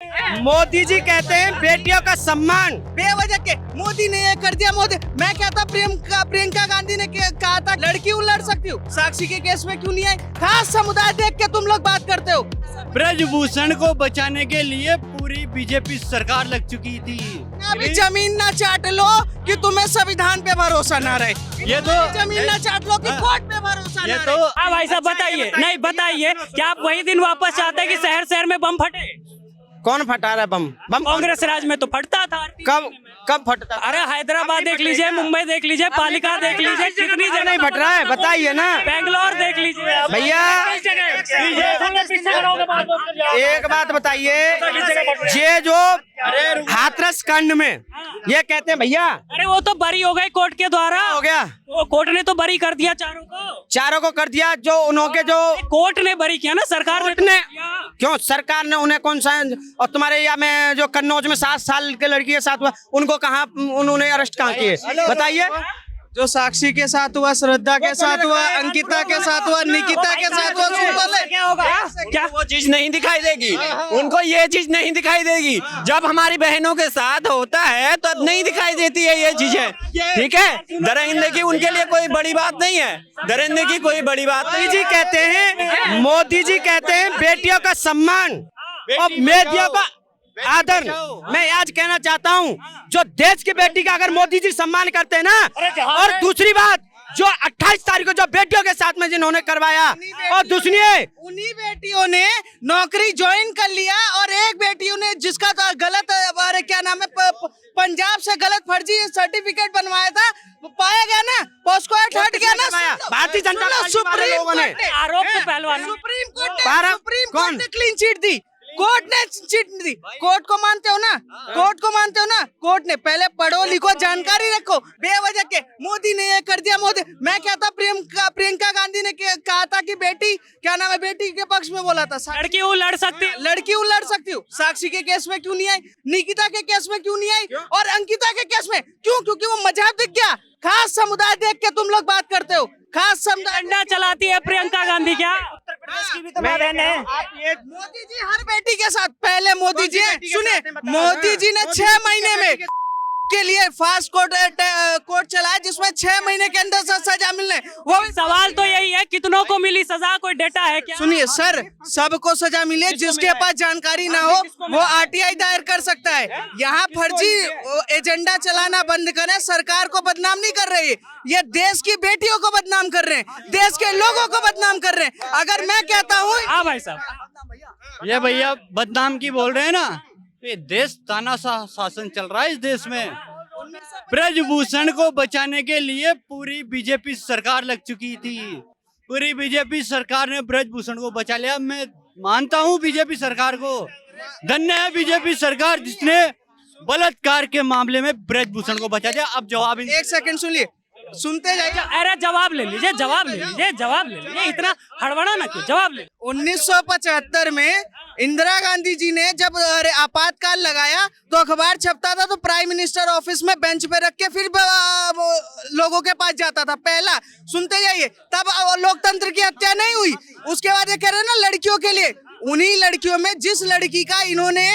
मोदी जी कहते हैं बेटियों का सम्मान। बेवजह के मोदी ने ये कर दिया। मोदी, मैं कहता प्रियंका गांधी ने कहा था लड़की हूँ लड़ सकती हूँ, साक्षी के केस में क्यों नहीं आई? खास समुदाय देख के तुम लोग बात करते हो। ब्रजभूषण को बचाने के लिए पूरी बीजेपी सरकार लग चुकी थी। अभी जमीन ना चाट लो कि तुम्हें संविधान पे भरोसा ना रहे। ये तो जमीन ना चाट लो कि कोर्ट पे भरोसा ये ना तो रहे। हाँ भाई साहब बताइए, नहीं बताइए क्या आप वही दिन वापस चाहते हैं कि शहर शहर में बम फटे? कौन फटा रहा है बम? बम कांग्रेस राज में तो फटता था। कब फटता? अरे हैदराबाद देख लीजिए, मुंबई देख लीजिए, पालिका देख लीजिए, कितनी जगह नहीं फट रहा है, बताइए ना बेंगलोर देख लीजिए आप। भैया। एक बात बताइए, ये जो हाथरस कांड में ये कहते हैं भैया अरे वो तो बरी हो गए कोर्ट के द्वारा। हो गया, वो कोर्ट ने तो बरी कर दिया चारों को कर दिया। जो उन्होंने जो कोर्ट ने बरी किया ना, सरकार कोर्ट ने क्यों? सरकार ने उन्हें कौन सा? और तुम्हारे यहाँ में जो कन्नौज में 7 साल के लड़की के साथ हुआ, उनको कहाँ उन्होंने अरेस्ट कहाँ किए? बताइए। जो साक्षी के साथ हुआ, श्रद्धा के साथ हुआ, अंकिता के साथ हुआ, निकिता के साथ हुआ, क्या वो चीज नहीं दिखाई देगी उनको, ये चीज नहीं दिखाई देगी। जब हमारी बहनों के साथ होता है तो नहीं दिखाई देती है ये चीजें, ठीक है। दरिंदगी की उनके लिए कोई बड़ी बात नहीं है, दरिंदगी की कोई बड़ी बात नहीं। मोदी जी कहते हैं बेटियों का सम्मान और बेटियों का आदर। मैं आज कहना चाहता हूँ, जो देश की बेटी का अगर मोदी जी सम्मान करते हैं ना, और दूसरी बात जो 28 तारीख को जो बेटियों के साथ में जिन्होंने करवाया, और दूसरी उन्हीं बेटियों ने नौकरी ज्वाइन कर लिया, और एक बेटियों ने जिसका तो गलत क्या नाम है, पंजाब से गलत फर्जी सर्टिफिकेट बनवाया था, वो पाया गया ना, पॉस्को एक्ट हट गया ना। भारतीय जनता पार्टी वाले लोगों ने आरोप तो पहलवान सुप्रीम कोर्ट ने क्लीन चिट दी। कोर्ट ने चिट दी। कोर्ट को मानते हो ना? कोर्ट को मानते हो ना? कोर्ट ने पहले पढ़ो लिखो, जानकारी रखो। बेवजह के मोदी ने ये कर दिया। मोदी, मैं कहता प्रियंका गांधी ने कहा था कि बेटी क्या नाम है, बेटी के पक्ष में बोला था लड़की हूँ लड़ सकती हूँ, साक्षी के केस में क्यों नहीं आई? निकिता के केस में क्यों नहीं आई? और अंकिता के केस में क्यों? क्योंकि वो मजहब दिख गया। खास समुदाय देख के तुम लोग बात करते हो। खास समुदाय झंडा चलाती है प्रियंका गांधी। क्या मोदी जी हर बेटी के साथ, पहले मोदी जी सुने, मोदी जी ने 6 महीने में के लिए फास्ट कोर्ट चलाया, जिसमें 6 महीने के अंदर सजा मिलने। वो सवाल तो यही है, कितनों को मिली सजा? कोई डेटा है क्या? सुनिए सर, सबको सजा मिले। जिसके पास जानकारी ना हो वो आरटीआई दायर कर सकता है। यहाँ फर्जी एजेंडा चलाना बंद करें। सरकार को बदनाम नहीं कर रही है, ये देश की बेटियों को बदनाम कर रहे हैं, देश के लोगों को बदनाम कर रहे हैं। अगर मैं कहता हूँ, हाँ भाई साहब, ये भैया बदनाम की बोल रहे हैं ना, ये देश तानाशाह शासन चल रहा है इस देश में। ब्रजभूषण को बचाने के लिए पूरी बीजेपी सरकार लग चुकी थी। पूरी बीजेपी सरकार ने ब्रजभूषण को बचा लिया। मैं मानता हूँ बीजेपी सरकार को, धन्य है बीजेपी सरकार जिसने बलात्कार के मामले में ब्रजभूषण को बचा दिया। अब जवाब एक सेकंड सुनिए, सुनते जाइए। अरे जवाब ले लीजिए, इतना हड़बड़ा ना क्यों, जवाब ले। 1975 में इंदिरा गांधी जी ने जब आपातकाल लगाया तो अखबार छपता था, तो प्राइम मिनिस्टर ऑफिस में बेंच पे रख के फिर लोगों के पास जाता था। पहला सुनते जाइए, तब लोकतंत्र की हत्या नहीं हुई। उसके बाद ये कह रहे हैं ना लड़कियों के लिए, उन्हीं लड़कियों में जिस लड़की का इन्होंने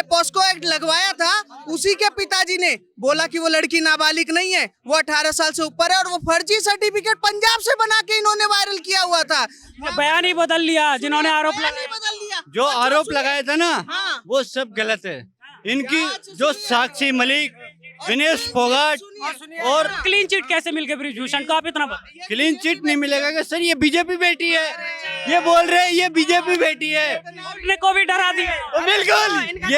पॉस्को एक्ट लगवाया था, उसी के पिताजी ने बोला कि वो लड़की नाबालिग नहीं है, वो 18 साल से ऊपर है, और वो फर्जी सर्टिफिकेट पंजाब से बना के इन्होंने वायरल किया हुआ था। बयान ही बदल लिया जिन्होंने आरोप बदल लिया। जो आरोप लगाया था ना, हाँ। वो सब गलत है। इनकी जो साक्षी मलिक, विनेश फोगाट और क्लीन चिट कैसे मिल गए ब्रजभूषण को? आप इतना क्लीन चिट नहीं मिलेगा कि सर ये बीजेपी बेटी है, ये बोल रहे हैं ये बीजेपी बेटी है, को भी डरा दिया। तो बिल्कुल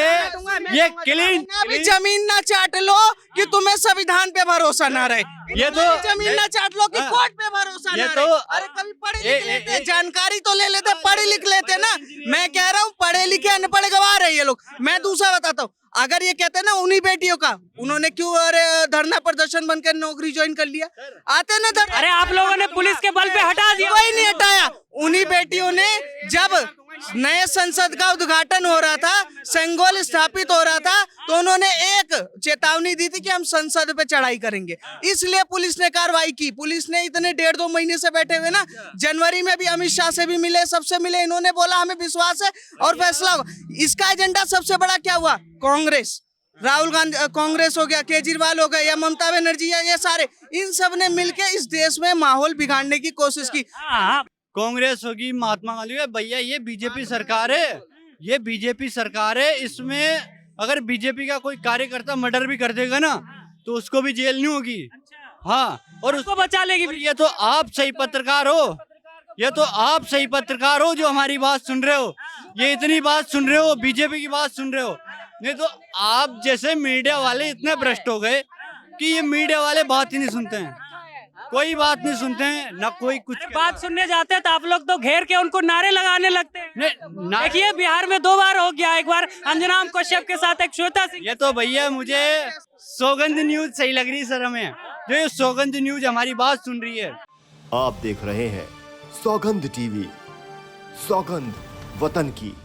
ये क्लीन अभी जमीन ना चाट लो कि तुम्हें संविधान पे भरोसा ना रहे। ये तो जमीन ना चाट लो कि कोर्ट पे भरोसा ये ना तो रहे। अरे कभी पढ़े लिख लेते, जानकारी तो ले लेते, पढ़े लिख लेते ना। मैं कह रहा हूँ पढ़े लिखे अनपढ़ गवाह रहे ये लोग। मैं दूसरा बताता हूँ, अगर ये कहते हैं ना उन्हीं बेटियों का, उन्होंने क्यों धरना प्रदर्शन बनकर नौकरी ज्वाइन कर लिया? आते ना अरे आप लोगों ने पुलिस के बल पे हटा दिया। कोई नहीं हटाया। उन्हीं बेटियों ने जब नए संसद का उद्घाटन हो रहा था, सेंगोल स्थापित हो रहा था तो उन्होंने एक चेतावनी दी थी कि हम संसद पे चढ़ाई करेंगे, इसलिए पुलिस ने कार्रवाई की। पुलिस ने इतने 1.5-2 महीने से बैठे हुए ना, जनवरी में भी अमित शाह से भी मिले, सबसे मिले, इन्होंने बोला हमें विश्वास है और फैसला होगा। इसका एजेंडा सबसे बड़ा क्या हुआ? कांग्रेस, राहुल गांधी कांग्रेस हो गया, केजरीवाल हो गया या ममता बनर्जी या ये सारे, इन सब ने मिलके इस देश में माहौल बिगाड़ने की कोशिश की। कांग्रेस होगी, महात्मा गांधी होगी, भैया ये बीजेपी सरकार है, ये बीजेपी सरकार है। इसमें अगर बीजेपी का कोई कार्यकर्ता मर्डर भी कर देगा ना तो उसको भी जेल नहीं होगी। हाँ, और उसको बचा लेगी। और ये तो आप सही पत्रकार हो, ये तो आप सही पत्रकार हो जो हमारी बात सुन रहे हो, ये इतनी बात सुन रहे हो, बीजेपी की बात सुन रहे हो। नहीं तो आप जैसे मीडिया वाले इतने भ्रष्ट हो गए कि ये मीडिया वाले बात ही नहीं सुनते हैं, कोई बात नहीं सुनते हैं, ना कोई कुछ बात सुनने जाते हैं तो आप लोग तो घेर के उनको नारे लगाने लगते हैं। देखिए बिहार में 2 बार हो गया, एक बार अंजनाम कश्यप के साथ एक श्वेता सिंह। ये तो भैया मुझे सौगंध न्यूज सही लग रही सर, हमें जो ये सौगंध न्यूज हमारी बात सुन रही है। आप देख रहे हैं सौगंध टीवी, सौगंध वतन की।